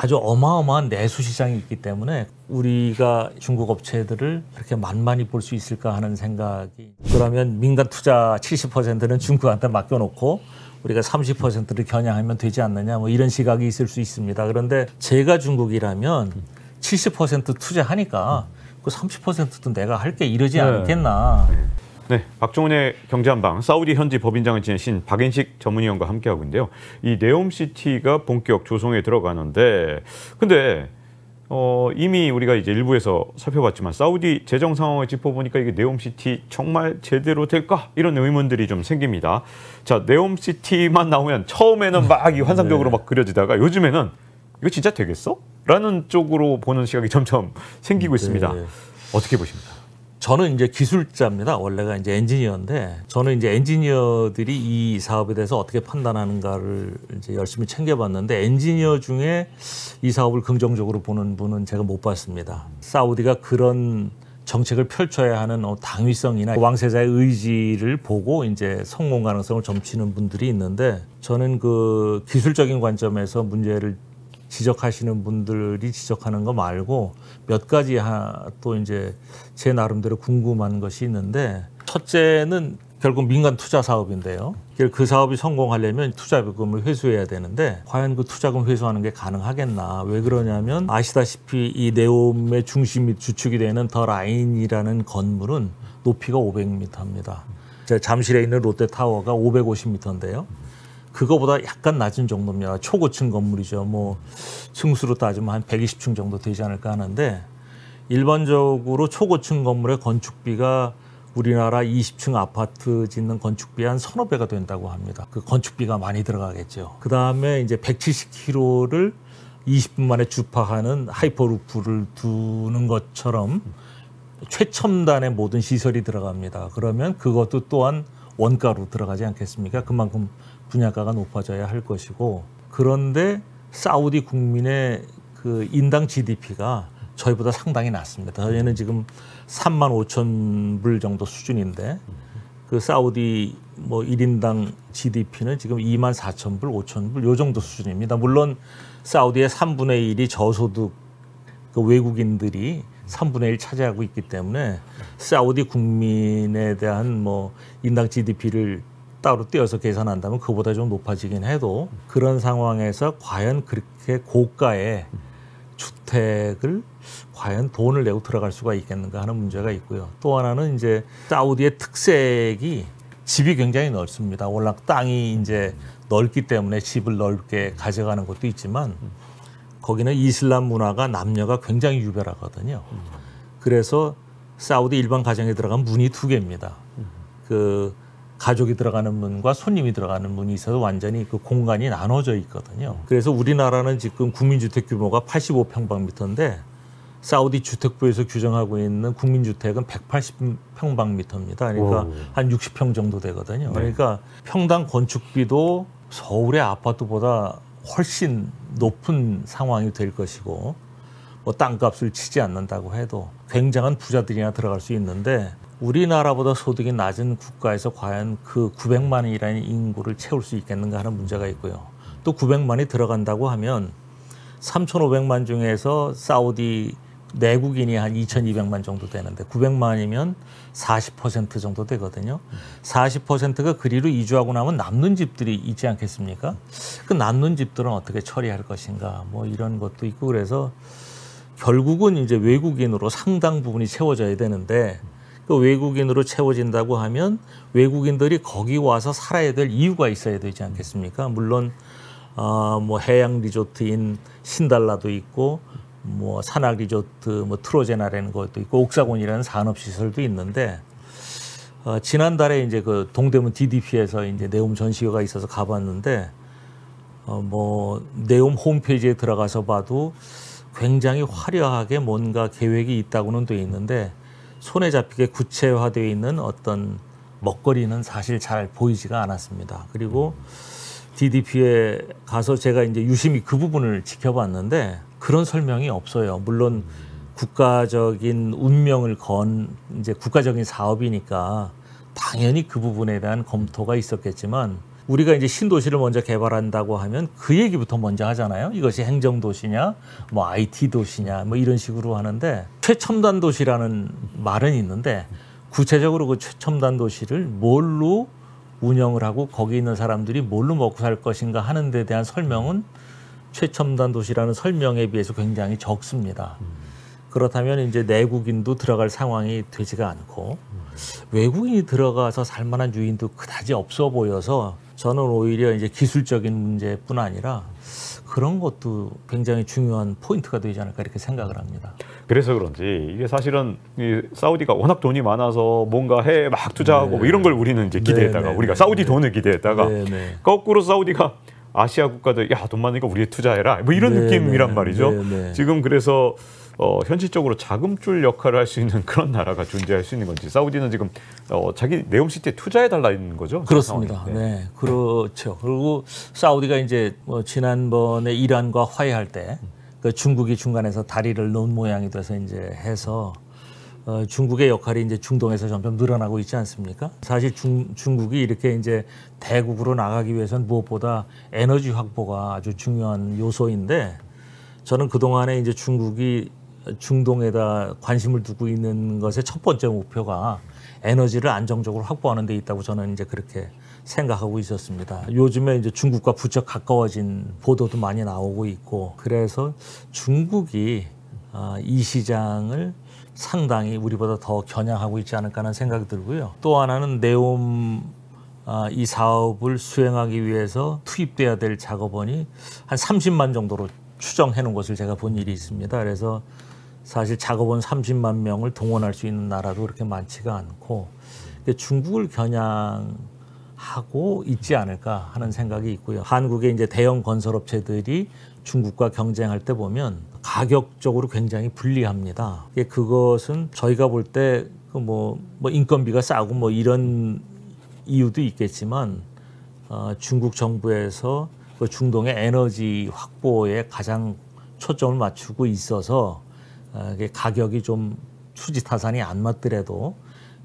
아주 어마어마한 내수 시장이 있기 때문에 우리가 중국 업체들을 그렇게 만만히 볼 수 있을까 하는 생각이. 그러면 민간 투자 70%는 중국한테 맡겨놓고 우리가 30%를 겨냥하면 되지 않느냐, 뭐 이런 시각이 있을 수 있습니다. 그런데 제가 중국이라면 70% 투자하니까 그 30%도 내가 할게 이러지 않겠나. 네, 박종훈의 경제한방 사우디 현지 법인장을 지내신 박인식 전문위원과 함께하고 있는데요. 이 네옴시티가 본격 조성에 들어가는데, 근데 이미 우리가 이제 일부에서 살펴봤지만 사우디 재정 상황을 짚어보니까 이게 네옴시티 정말 제대로 될까? 이런 의문들이 좀 생깁니다. 자, 네옴시티만 나오면 처음에는 막 이 환상적으로 막 그려지다가 요즘에는 이거 진짜 되겠어? 라는 쪽으로 보는 시각이 점점 생기고 있습니다. 어떻게 보십니까? 저는 이제 기술자입니다. 원래가 이제 엔지니어인데, 저는 이제 엔지니어들이 이 사업에 대해서 어떻게 판단하는가를 이제 열심히 챙겨봤는데, 엔지니어 중에 이 사업을 긍정적으로 보는 분은 제가 못 봤습니다. 사우디가 그런 정책을 펼쳐야 하는 당위성이나 왕세자의 의지를 보고 이제 성공 가능성을 점치는 분들이 있는데, 저는 그 기술적인 관점에서 문제를 지적하시는 분들이 지적하는 거 말고 몇 가지 또 이제 제 나름대로 궁금한 것이 있는데, 첫째는 결국 민간 투자 사업인데요. 그 사업이 성공하려면 투자금을 회수해야 되는데 과연 그 투자금 회수하는 게 가능하겠나. 왜 그러냐면 아시다시피 이 네옴의 중심 및 주축이 되는 더 라인이라는 건물은 높이가 500m입니다. 잠실에 있는 롯데타워가 550m인데요. 그거보다 약간 낮은 정도입니다. 초고층 건물이죠. 뭐 층수로 따지면 한 120층 정도 되지 않을까 하는데, 일반적으로 초고층 건물의 건축비가 우리나라 20층 아파트 짓는 건축비 한 서너 배가 된다고 합니다. 그 건축비가 많이 들어가겠죠. 그 다음에 이제 170km를 20분 만에 주파하는 하이퍼루프를 두는 것처럼 최첨단의 모든 시설이 들어갑니다. 그러면 그것도 또한 원가로 들어가지 않겠습니까? 그만큼 분양가가 높아져야 할 것이고, 그런데 사우디 국민의 그 인당 GDP가 저희보다 상당히 낮습니다. 저희는 지금 35,000불 정도 수준인데, 그 사우디 뭐 1인당 GDP는 지금 24,000불, 5,000불 요 정도 수준입니다. 물론 사우디의 3분의 1이 저소득 그 외국인들이 3분의 1 차지하고 있기 때문에 사우디 국민에 대한 뭐 인당 GDP를 따로 떼어서 계산한다면 그보다 좀 높아지긴 해도, 그런 상황에서 과연 그렇게 고가의 주택을 과연 돈을 내고 들어갈 수가 있겠는가 하는 문제가 있고요. 또 하나는 이제 사우디의 특색이 집이 굉장히 넓습니다. 워낙 땅이 이제 넓기 때문에 집을 넓게 가져가는 것도 있지만, 거기는 이슬람 문화가 남녀가 굉장히 유별하거든요. 그래서 사우디 일반 가정에 들어가면 문이 두 개입니다. 그 가족이 들어가는 문과 손님이 들어가는 문이 있어서 완전히 그 공간이 나눠져 있거든요. 그래서 우리나라는 지금 국민주택 규모가 85평방미터인데 사우디 주택부에서 규정하고 있는 국민주택은 180평방미터입니다. 그러니까 한 60평 정도 되거든요. 그러니까 평당 건축비도 서울의 아파트보다 훨씬 높은 상황이 될 것이고, 뭐 땅값을 치지 않는다고 해도 굉장한 부자들이나 들어갈 수 있는데, 우리나라보다 소득이 낮은 국가에서 과연 그 900만이라는 인구를 채울 수 있겠는가 하는 문제가 있고요. 또 900만이 들어간다고 하면 3,500만 중에서 사우디 내국인이 한 2,200만 정도 되는데 900만이면 40% 정도 되거든요. 40%가 그리로 이주하고 나면 남는 집들이 있지 않겠습니까? 그 남는 집들은 어떻게 처리할 것인가, 뭐 이런 것도 있고, 그래서 결국은 이제 외국인으로 상당 부분이 채워져야 되는데, 그 외국인으로 채워진다고 하면 외국인들이 거기 와서 살아야 될 이유가 있어야 되지 않겠습니까? 물론 뭐 해양 리조트인 신달라도 있고, 뭐 산악 리조트, 뭐 트로제나라는 것도 있고, 옥사곤이라는 산업 시설도 있는데, 지난달에 이제 그 동대문 DDP에서 이제 네옴 전시회가 있어서 가봤는데, 뭐 네옴 홈페이지에 들어가서 봐도 굉장히 화려하게 뭔가 계획이 있다고는 돼 있는데, 손에 잡히게 구체화되어 있는 어떤 먹거리는 사실 잘 보이지가 않았습니다. 그리고 DDP에 가서 제가 이제 유심히 그 부분을 지켜봤는데 그런 설명이 없어요. 물론 국가적인 운명을 건 이제 국가적인 사업이니까 당연히 그 부분에 대한 검토가 있었겠지만, 우리가 이제 신도시를 먼저 개발한다고 하면 그 얘기부터 먼저 하잖아요. 이것이 행정도시냐, 뭐 IT 도시냐, 뭐 이런 식으로 하는데 최첨단 도시라는 말은 있는데 구체적으로 그 최첨단 도시를 뭘로 운영을 하고 거기 있는 사람들이 뭘로 먹고 살 것인가 하는 데 대한 설명은 최첨단 도시라는 설명에 비해서 굉장히 적습니다. 그렇다면 이제 내국인도 들어갈 상황이 되지가 않고 외국인이 들어가서 살 만한 유인도 그다지 없어 보여서 저는 오히려 이제 기술적인 문제뿐 아니라 그런 것도 굉장히 중요한 포인트가 되지 않을까 이렇게 생각을 합니다. 그래서 그런지 이게 사실은 이 사우디가 워낙 돈이 많아서 뭔가 해외에 막 투자하고 뭐 이런 걸 우리는 이제 기대했다가 우리가 사우디 돈을 기대했다가 거꾸로 사우디가 아시아 국가들 야 돈 많으니까 우리에 투자해라 뭐 이런 느낌이란 말이죠. 지금 그래서 현실적으로 자금줄 역할을 할 수 있는 그런 나라가 존재할 수 있는 건지 사우디는 지금 자기 네옴시티에 투자해달라는 거죠? 그렇습니다. 네, 그렇죠. 그리고 사우디가 이제 지난번에 이란과 화해할 때 그 중국이 중간에서 다리를 놓은 모양이 돼서 이제 해서 중국의 역할이 이제 중동에서 점점 늘어나고 있지 않습니까? 사실 중국이 이렇게 이제 대국으로 나가기 위해서는 무엇보다 에너지 확보가 아주 중요한 요소인데 저는 그동안에 이제 중국이 중동에다 관심을 두고 있는 것의 첫 번째 목표가 에너지를 안정적으로 확보하는 데 있다고 저는 이제 그렇게 생각하고 있었습니다. 요즘에 이제 중국과 부쩍 가까워진 보도도 많이 나오고 있고 그래서 중국이 이 시장을 상당히 우리보다 더 겨냥하고 있지 않을까 하는 생각이 들고요. 또 하나는 네옴 이 사업을 수행하기 위해서 투입돼야 될 작업원이 한 30만 정도로 추정해 놓은 것을 제가 본 일이 있습니다. 그래서 사실 작업원 30만 명을 동원할 수 있는 나라도 그렇게 많지가 않고 중국을 겨냥하고 있지 않을까 하는 생각이 있고요. 한국의 이제 대형 건설업체들이 중국과 경쟁할 때 보면 가격적으로 굉장히 불리합니다. 그것은 저희가 볼 때 뭐 인건비가 싸고 뭐 이런 이유도 있겠지만 중국 정부에서 그 중동의 에너지 확보에 가장 초점을 맞추고 있어서 가격이 좀 수지타산이 안 맞더라도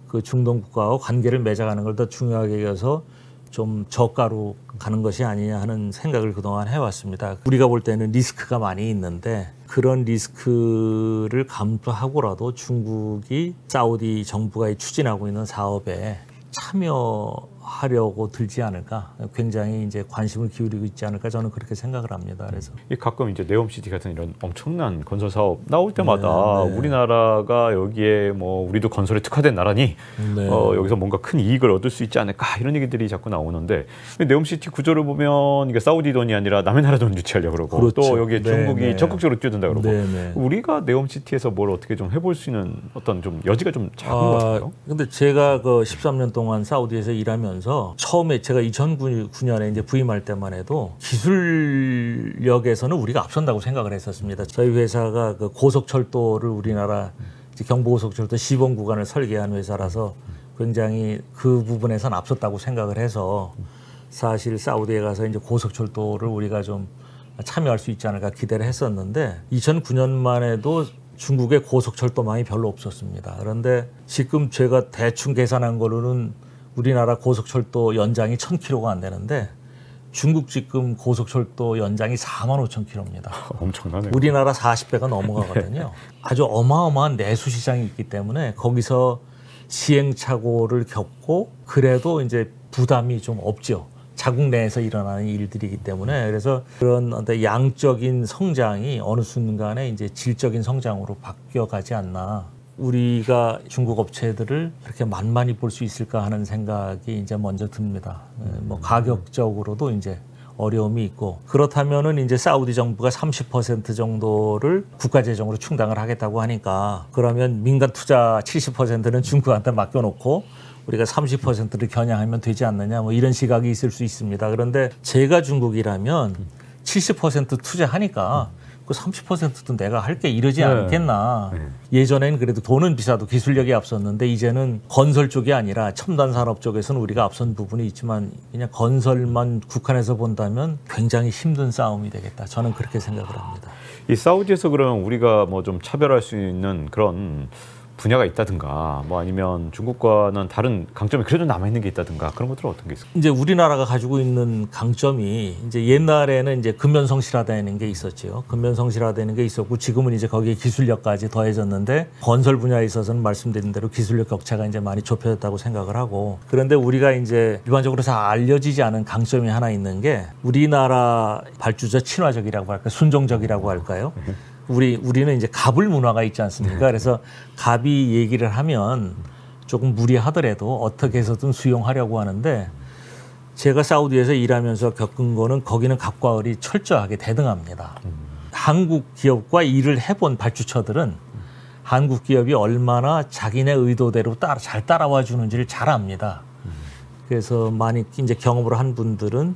그 중동 국가와 관계를 맺어가는 걸 더 중요하게 여겨서 좀 저가로 가는 것이 아니냐 하는 생각을 그동안 해왔습니다. 우리가 볼 때는 리스크가 많이 있는데 그런 리스크를 감수하고라도 중국이 사우디 정부가 추진하고 있는 사업에 참여하려고 들지 않을까, 굉장히 이제 관심을 기울이고 있지 않을까 저는 그렇게 생각을 합니다. 그래서 가끔 이제 네옴시티 같은 이런 엄청난 건설 사업 나올 때마다 우리나라가 여기에 뭐 우리도 건설에 특화된 나라니 여기서 뭔가 큰 이익을 얻을 수 있지 않을까 이런 얘기들이 자꾸 나오는데 네옴시티 구조를 보면 이게 사우디 돈이 아니라 남의 나라 돈 유치하려고 그러고 그렇죠. 또 여기에 중국이 적극적으로 뛰어든다 그러고 우리가 네옴시티에서 뭘 어떻게 좀 해볼 수 있는 어떤 좀 여지가 좀 작은 것 같아요. 근데 제가 그 13년 동안 사우디에서 일하면서 처음에 제가 2009년에 이제 부임할 때만 해도 기술력에서는 우리가 앞선다고 생각을 했었습니다. 저희 회사가 그 고속철도를 우리나라 경부고속철도 시범 구간을 설계한 회사라서 굉장히 그 부분에선 앞섰다고 생각을 해서 사실 사우디에 가서 이제 고속철도를 우리가 좀 참여할 수 있지 않을까 기대를 했었는데 2009년만 해도 중국의 고속철도망이 별로 없었습니다. 그런데 지금 제가 대충 계산한 거로는 우리나라 고속철도 연장이 1000km가 안 되는데 중국 지금 고속철도 연장이 45,000km입니다. 엄청나네요. 우리나라 40배가 넘어가거든요. 아주 어마어마한 내수 시장이 있기 때문에 거기서 시행착오를 겪고 그래도 이제 부담이 좀 없죠. 자국 내에서 일어나는 일들이기 때문에 그래서 그런 어떤 양적인 성장이 어느 순간에 이제 질적인 성장으로 바뀌어가지 않나. 우리가 중국 업체들을 그렇게 만만히 볼 수 있을까 하는 생각이 이제 먼저 듭니다. 뭐 가격적으로도 이제 어려움이 있고 그렇다면은 이제 사우디 정부가 30% 정도를 국가 재정으로 충당을 하겠다고 하니까 그러면 민간 투자 70%는 중국한테 맡겨놓고 우리가 30%를 겨냥하면 되지 않느냐 뭐 이런 시각이 있을 수 있습니다. 그런데 제가 중국이라면 70% 투자하니까 그 30%도 내가 할게 이러지 않겠나. 예전에는 그래도 돈은 비싸도 기술력이 앞섰는데 이제는 건설 쪽이 아니라 첨단 산업 쪽에서는 우리가 앞선 부분이 있지만 그냥 건설만 국한해서 본다면 굉장히 힘든 싸움이 되겠다. 저는 그렇게 생각을 합니다. 이 사우디에서 그러면 우리가 뭐 좀 차별할 수 있는 그런 분야가 있다든가 뭐 아니면 중국과는 다른 강점이 그래도 남아있는 게 있다든가 그런 것들은 어떤 게 있을까요? 이제 우리나라가 가지고 있는 강점이 이제 옛날에는 이제 근면성실하다는 게 있었죠. 근면성실하다는 게 있었고 지금은 이제 거기에 기술력까지 더해졌는데 건설 분야에 있어서는 말씀드린 대로 기술력 격차가 이제 많이 좁혀졌다고 생각을 하고 그런데 우리가 이제 일반적으로 잘 알려지지 않은 강점이 하나 있는 게 우리나라 발주자 친화적이라고 할까요? 순종적이라고 할까요? 우리는 이제 갑을 문화가 있지 않습니까? 그래서 갑이 얘기를 하면 조금 무리하더라도 어떻게 해서든 수용하려고 하는데 제가 사우디에서 일하면서 겪은 거는 거기는 갑과 을이 철저하게 대등합니다. 한국 기업과 일을 해본 발주처들은 한국 기업이 얼마나 자기네 의도대로 잘 따라와 주는지를 잘 압니다. 그래서 많이 이제 경험을 한 분들은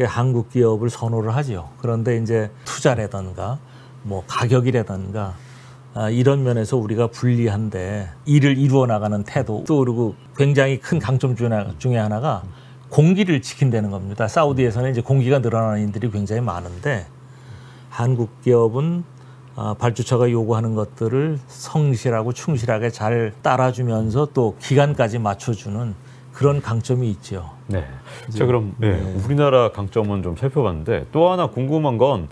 한국 기업을 선호를 하죠. 그런데 이제 투자라든가 뭐 가격이라든가 이런 면에서 우리가 불리한데 일을 이루어 나가는 태도 또 그리고 굉장히 큰 강점 중에 하나가 공기를 지킨다는 겁니다. 사우디에서는 이제 공기가 늘어나는 일들이 굉장히 많은데 한국 기업은 발주처가 요구하는 것들을 성실하고 충실하게 잘 따라주면서 또 기간까지 맞춰주는 그런 강점이 있죠. 네. 자 그럼 우리나라 강점은 좀 살펴봤는데 또 하나 궁금한 건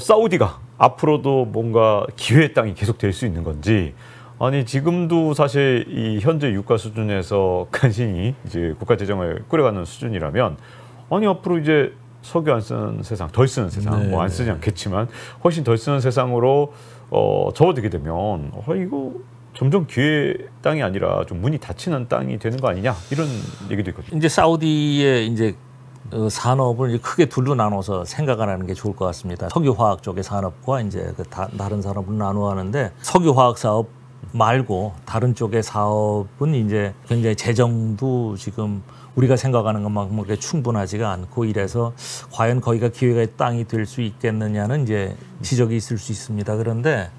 사우디가 앞으로도 뭔가 기회의 땅이 계속 될 수 있는 건지 아니 지금도 사실 이 현재 유가 수준에서 간신히 이제 국가 재정을 꾸려가는 수준이라면 아니 앞으로 이제 석유 안 쓰는 세상, 덜 쓰는 세상, 뭐 안 쓰지 않겠지만 훨씬 덜 쓰는 세상으로 접어들게 되면 이거 점점 기회의 땅이 아니라 좀 문이 닫히는 땅이 되는 거 아니냐 이런 얘기도 있거든요. 이제 사우디의 이제 산업을 크게 둘로 나눠서 생각을 하는 게 좋을 것 같습니다. 석유화학 쪽의 산업과 이제 다른 산업을 나누어 하는데 석유화학 사업 말고 다른 쪽의 사업은 이제 굉장히 재정도 지금 우리가 생각하는 것만큼 그렇게 충분하지가 않고 이래서 과연 거기가 기회의 땅이 될 수 있겠느냐는 이제 지적이 있을 수 있습니다. 그런데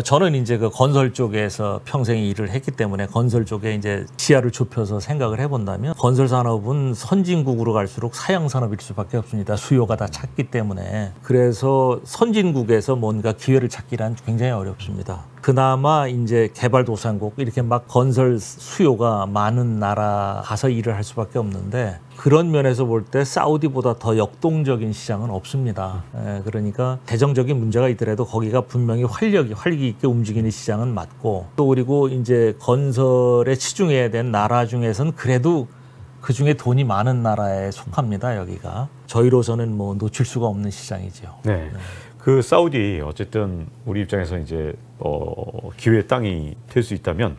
저는 이제 그 건설 쪽에서 평생 일을 했기 때문에 건설 쪽에 이제 시야를 좁혀서 생각을 해본다면 건설 산업은 선진국으로 갈수록 사양 산업일 수밖에 없습니다. 수요가 다 찼기 때문에. 그래서 선진국에서 뭔가 기회를 찾기란 굉장히 어렵습니다. 그나마 이제 개발도상국 이렇게 막 건설 수요가 많은 나라 가서 일을 할 수밖에 없는데 그런 면에서 볼 때 사우디보다 더 역동적인 시장은 없습니다. 그러니까 재정적인 문제가 있더라도 거기가 분명히 활기 있게 움직이는 시장은 맞고 또 그리고 이제 건설에 치중해야 된 나라 중에서는 그래도 그 중에 돈이 많은 나라에 속합니다. 여기가 저희로서는 뭐 놓칠 수가 없는 시장이죠. 네. 그 사우디 어쨌든 우리 입장에서 이제 기회의 땅이 될 수 있다면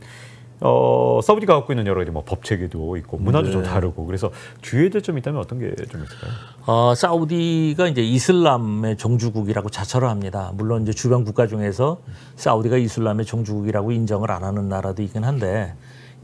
사우디가 갖고 있는 여러 가지 뭐 법 체계도 있고 문화도 좀 다르고 그래서 주의될 점이 있다면 어떤 게 좀 있을까요? 사우디가 이제 이슬람의 종주국이라고 자처를 합니다. 물론 이제 주변 국가 중에서 사우디가 이슬람의 종주국이라고 인정을 안 하는 나라도 있긴 한데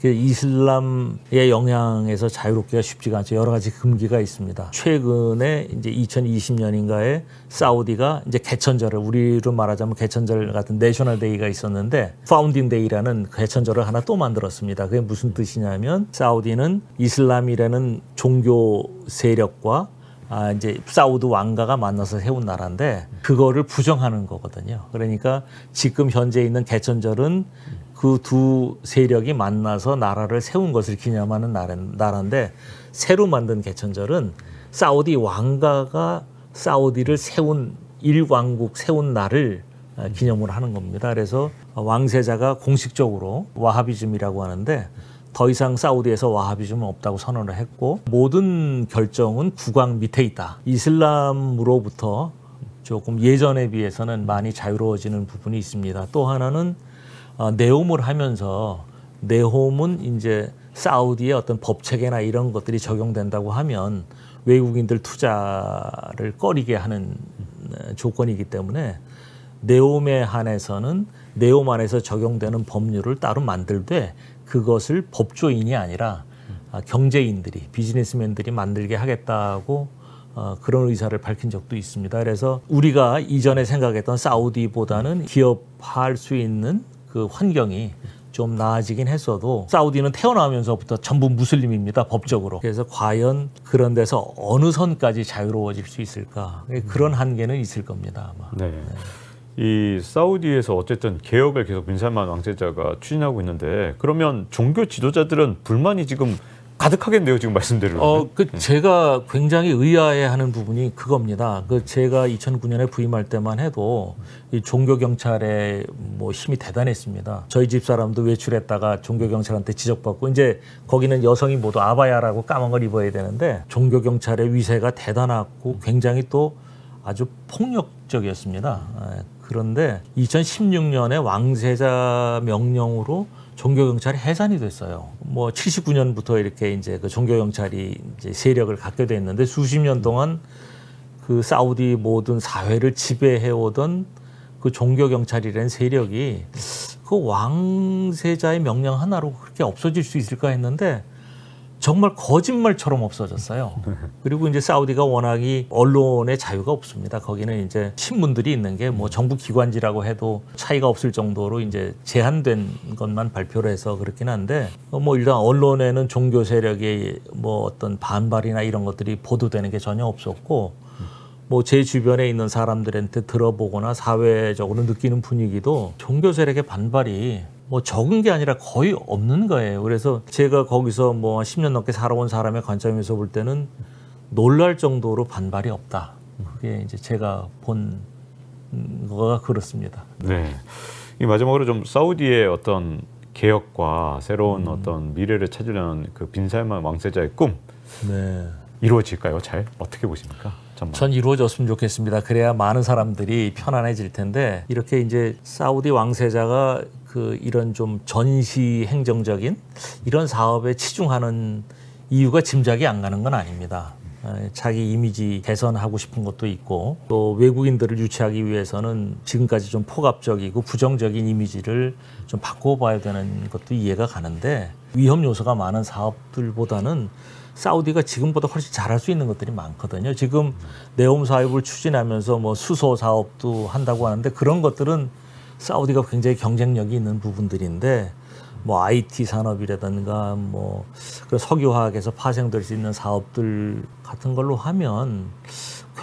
이슬람의 영향에서 자유롭기가 쉽지가 않죠. 여러 가지 금기가 있습니다. 최근에 이제 2020년인가에 사우디가 이제 개천절을 우리로 말하자면 개천절 같은 내셔널 데이가 있었는데 파운딩 데이라는 개천절을 하나 또 만들었습니다. 그게 무슨 뜻이냐면 사우디는 이슬람이라는 종교 세력과 이제 사우드 왕가가 만나서 세운 나라인데 그거를 부정하는 거거든요. 그러니까 지금 현재 있는 개천절은 그 두 세력이 만나서 나라를 세운 것을 기념하는 나라인데 새로 만든 개천절은 사우디 왕가가 사우디를 세운 일왕국 세운 날을 기념을 하는 겁니다. 그래서 왕세자가 공식적으로 와하비즘이라고 하는데 더 이상 사우디에서 와하비즘은 없다고 선언을 했고 모든 결정은 국왕 밑에 있다. 이슬람으로부터 조금 예전에 비해서는 많이 자유로워지는 부분이 있습니다. 또 하나는 네옴을 하면서 네옴은 이제 사우디의 어떤 법 체계나 이런 것들이 적용된다고 하면 외국인들 투자를 꺼리게 하는 조건이기 때문에 네옴에 한해서는 네옴 안에서 적용되는 법률을 따로 만들되 그것을 법조인이 아니라 경제인들이 비즈니스맨들이 만들게 하겠다고 그런 의사를 밝힌 적도 있습니다. 그래서 우리가 이전에 생각했던 사우디보다는 기업화할 수 있는 그 환경이 좀 나아지긴 했어도 사우디는 태어나면서부터 전부 무슬림입니다. 법적으로. 그래서 과연 그런 데서 어느 선까지 자유로워질 수 있을까. 그런 한계는 있을 겁니다. 아마. 네. 이 사우디에서 어쨌든 개혁을 계속 빈 살만 왕세자가 추진하고 있는데 그러면 종교 지도자들은 불만이 지금 가득하겠네요. 지금 말씀대로. 제가 굉장히 의아해하는 부분이 그겁니다. 제가 2009년에 부임할 때만 해도 이 종교 경찰의 뭐 힘이 대단했습니다. 저희 집 사람도 외출했다가 종교 경찰한테 지적받고 이제 거기는 여성이 모두 아바야라고 까만 걸 입어야 되는데 종교 경찰의 위세가 대단하고 굉장히 또 아주 폭력적이었습니다. 그런데 2016년에 왕세자 명령으로 종교경찰이 해산이 됐어요. 뭐 79년부터 이렇게 이제 그 종교경찰이 이제 세력을 갖게 됐는데 수십 년 동안 그 사우디 모든 사회를 지배해오던 그 종교경찰이라는 세력이 그 왕세자의 명령 하나로 그렇게 없어질 수 있을까 했는데 정말 거짓말처럼 없어졌어요. 그리고 이제 사우디가 워낙이 언론의 자유가 없습니다. 거기는 이제 신문들이 있는 게 뭐 정부 기관지라고 해도 차이가 없을 정도로 이제 제한된 것만 발표를 해서 그렇긴 한데 뭐 일단 언론에는 종교 세력의 뭐 어떤 반발이나 이런 것들이 보도되는 게 전혀 없었고 뭐 제 주변에 있는 사람들한테 들어보거나 사회적으로 느끼는 분위기도 종교 세력의 반발이 뭐 적은 게 아니라 거의 없는 거예요. 그래서 제가 거기서 뭐 10년 넘게 살아온 사람의 관점에서 볼 때는 놀랄 정도로 반발이 없다. 그게 이제 제가 본 거가 그렇습니다. 네. 이 마지막으로 좀 사우디의 어떤 개혁과 새로운 어떤 미래를 찾으려는 그 빈 살만 왕세자의 꿈 네. 이루어질까요? 잘 어떻게 보십니까? 전 이루어졌으면 좋겠습니다. 그래야 많은 사람들이 편안해질 텐데 이렇게 이제 사우디 왕세자가 그 이런 좀 전시 행정적인 이런 사업에 치중하는 이유가 짐작이 안 가는 건 아닙니다. 자기 이미지 개선하고 싶은 것도 있고 또 외국인들을 유치하기 위해서는 지금까지 좀 폭압적이고 부정적인 이미지를 좀 바꿔봐야 되는 것도 이해가 가는데 위험 요소가 많은 사업들보다는 사우디가 지금보다 훨씬 잘할 수 있는 것들이 많거든요. 지금 네옴 사업을 추진하면서 뭐 수소 사업도 한다고 하는데 그런 것들은 사우디가 굉장히 경쟁력이 있는 부분들인데 뭐 IT 산업이라든가 뭐 석유화학에서 파생될 수 있는 사업들 같은 걸로 하면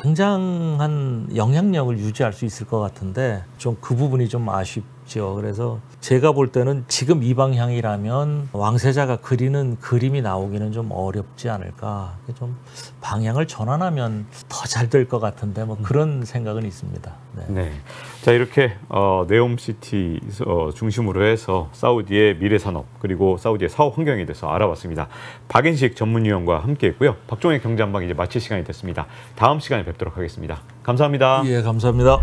굉장한 영향력을 유지할 수 있을 것 같은데 좀 그 부분이 좀 아쉽죠. 그래서 제가 볼 때는 지금 이 방향이라면 왕세자가 그리는 그림이 나오기는 좀 어렵지 않을까. 좀 방향을 전환하면 더 잘 될 것 같은데 뭐 그런 생각은 있습니다. 네. 네. 자, 이렇게 네옴시티 중심으로 해서 사우디의 미래 산업 그리고 사우디의 사업 환경에 대해서 알아봤습니다. 박인식 전문위원과 함께했고요. 박종의 경제한방 이제 마칠 시간이 됐습니다. 다음 시간에 뵙도록 하겠습니다. 감사합니다. 예, 감사합니다.